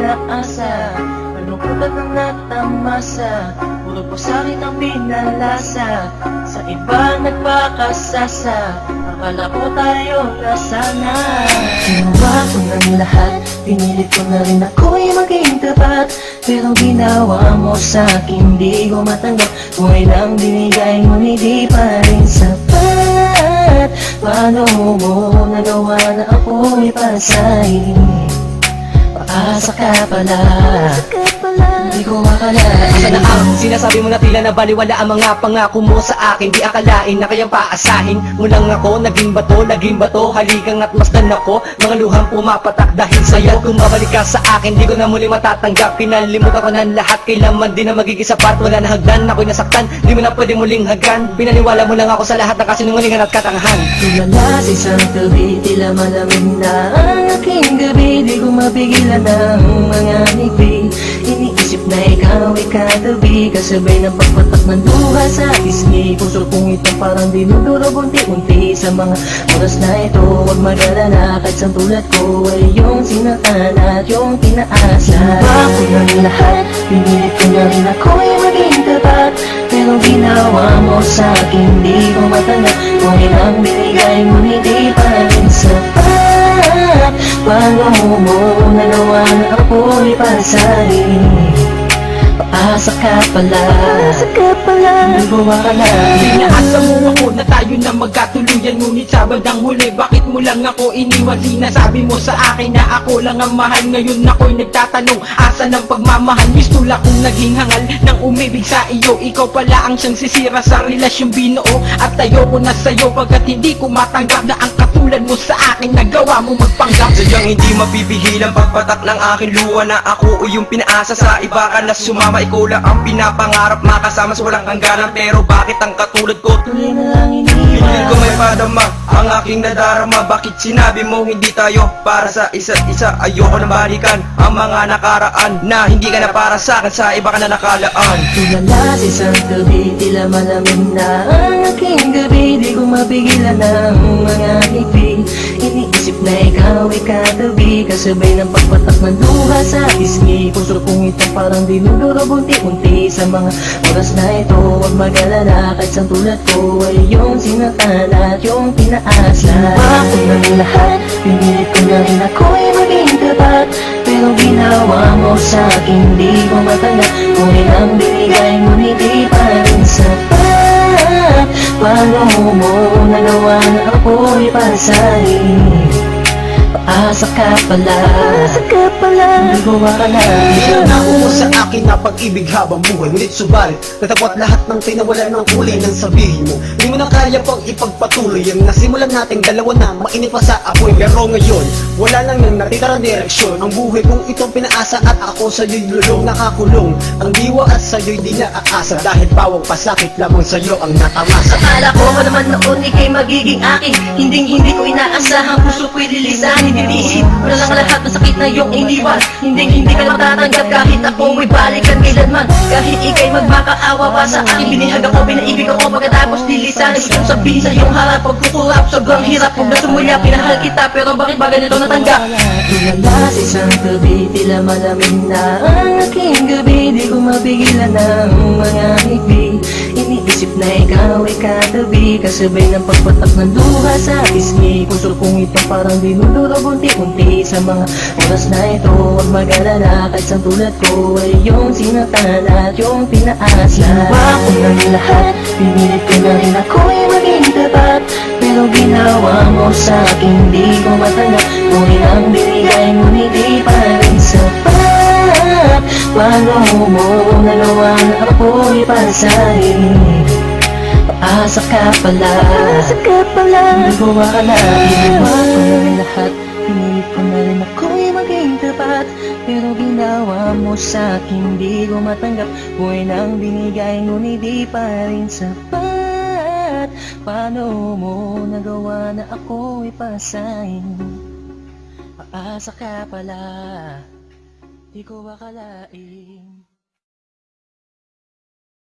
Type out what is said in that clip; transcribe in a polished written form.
inaasa. Ano ko ba nang natamasa? Puro po sa'kin ang pinalasa. Sa iba nagpakasasa, akala ko tayo na sana. Ginawa ko ng lahat, pinilit ko na rin ako'y maging tapat. Pero ginawa mo sa'kin, di ko matanggap. Kung ilang binigay ngunit di pa rin sapat. Paano mo nagawa na ako'y pasahin? Paasa ka pala, di ko akalain. Asa na ang sinasabi mo na tila na baliwala ang mga pangako mo sa akin? Di akalain na kayang paasahin mo lang ako. Naging bato, haligang at masdan ako. Mga luhang pumapatak dahil sa'yo. Kung babalik ka sa akin, di ko na muli matatanggap. Pinalimutan ko ng lahat, kailanman din na magiging sapat. Wala na hagdan, ako'y nasaktan, di mo na pwede muling hagan. Pinaniwala mo lang ako sa lahat ng kasinungalingan at katangahan. Tulala sa isang gabi, tila malamig na ang aking gabi. Di ko mapigilan ang mga ngiti. Iniisip na ikaw ay katabi, kasabay ng pagpatak ng luha sa isni. Puso kong ito parang dinudurog unti-unti. Sa mga oras na ito, huwag mag-alala, kahit sa tulad ko ay yung sinatan at yung pinaasa. Ginawa ko ng lahat, pinilit ko na rin ako'y maging tapat. Pero ginawa mo sa'kin, di ko matanggap. Kung ilang binigay mo, hindi pa rin sapat. Paano mo nagawa na ako'y pasahin? Paasa ka pala, di ko akalain. Inaasa mo ako na tayo na magkatuluyan, ngunit sa bandang huli, bakit mo lang ako iniwan? Sinasabi mo sa akin na ako lang ang mahal. Ngayon ako'y nagtatanong, asa ng pagmamahal? Mistula kong naging hangal nang umibig sa iyo. Ikaw pala ang siyang sisira sa relasyong binuo. At tayo ko na sa'yo pagkat hindi ko matanggap na ang katulad mo sa akin nagawa mo magpanggap. Sadyang hindi mapipigil ang pagpatak ng aking luha na ako o yung pinaasa sa iba ka na sumama. Ikaw lang ang pinapangarap, makasama sa walang hangganan. Pero bakit ang katulad ko Tuloy na lang pilit iniwan. ko may padama ang aking nadarama? Bakit sinabi mo hindi tayo para sa isa't isa? Ayoko na balikan ang mga nakaraan na hindi ka na para sa akin, sa iba ka na nakalaan. Tulala sa isang gabi, tila malamig na ang aking gabi. Di ko mapigilan ang mga ngiti. Iniisip na ikaw ay katabi, kasabay ng pagpatak ng luha sa isni. Puso kong ito parang dinudurog unti-unti. Sa mga oras na ito, huwag mag-alala, kahit sa tulad ko ay yung sinatan at yung pinaasa. Ginawa ko ng lahat, pinilit ko na rin ako'y maging tapat. Pero ginawa mo sa'kin, di ko matanggap. Kung ilang binigay mo, hindi pa rin sapat. Paano mo nagawa na ako'y pasahin? Paasa ka pala, di ko akalain. Nangako mo sa akin na pag-ibig habang buhay, ngunit subalit natapot lahat ng tinawalan ng kulay ng sabihin mo. Hindi mo na kaya pang ipagpatuloy ang nasimulan nating dalawa na mainit pa sa apoy. Pero ngayon, wala nang natitirang direksyon. Ang buhay kong itong pinaasa at ako sa'yo'y lulong nakakulong. Ang diwa at sa'yo'y di naaasa, dahil bawang pasakit lamang sa'yo ang natamasa. Akala ko naman noon ika'y magiging akin, hindi ko inaasahan, puso ko'y lilisahan. Hindi wala lang lahat ng sakit na iyong iniwan. Hindi ka na matatanggap kahit ako may balikan kailanman. Kahit ika'y magmakaawa pa sa akin, binihag ako, pinaibig ako, pagkatapos lilisan. Gustong sabihin sa iyong harap, pagkukurap, sobrang hirap. Kung nasumulya, pinahal kita, pero bakit ba ganito natanggap? Tulala sa isang gabi, tila malamig na ang aking gabi. Di ko mapigilan ang mga ngiti. Iniisip na ikaw ay katabi, kasabay ng pagpatak ng luha sa isni. Puso kong ito parang dinudurog unti-unti. Sa mga oras na ito, huwag mag-alala, kahit sa tulad ko ay yung sinatan at yung pinaasa. Ginawa ko ng lahat, pinilit ko na rin ako'y maging tapat. Pero ginawa mo sa'kin, di ko matanggap. Kung ilang binigay mo, hindi pa rin sapat. Paano mo nagawa na ako'y pasahin? Paasa ka pala, di ko akalain. Ginawa ko ng lahat, pinilit ko na rin ako'y maging tapat. Pero ginawa mo sa'kin, di ko matanggap. Kung ilang binigay ngunit di pa rin sapat. Paano mo nagawa na ako'y pasahin? Paasa ka pala, di ko akalain.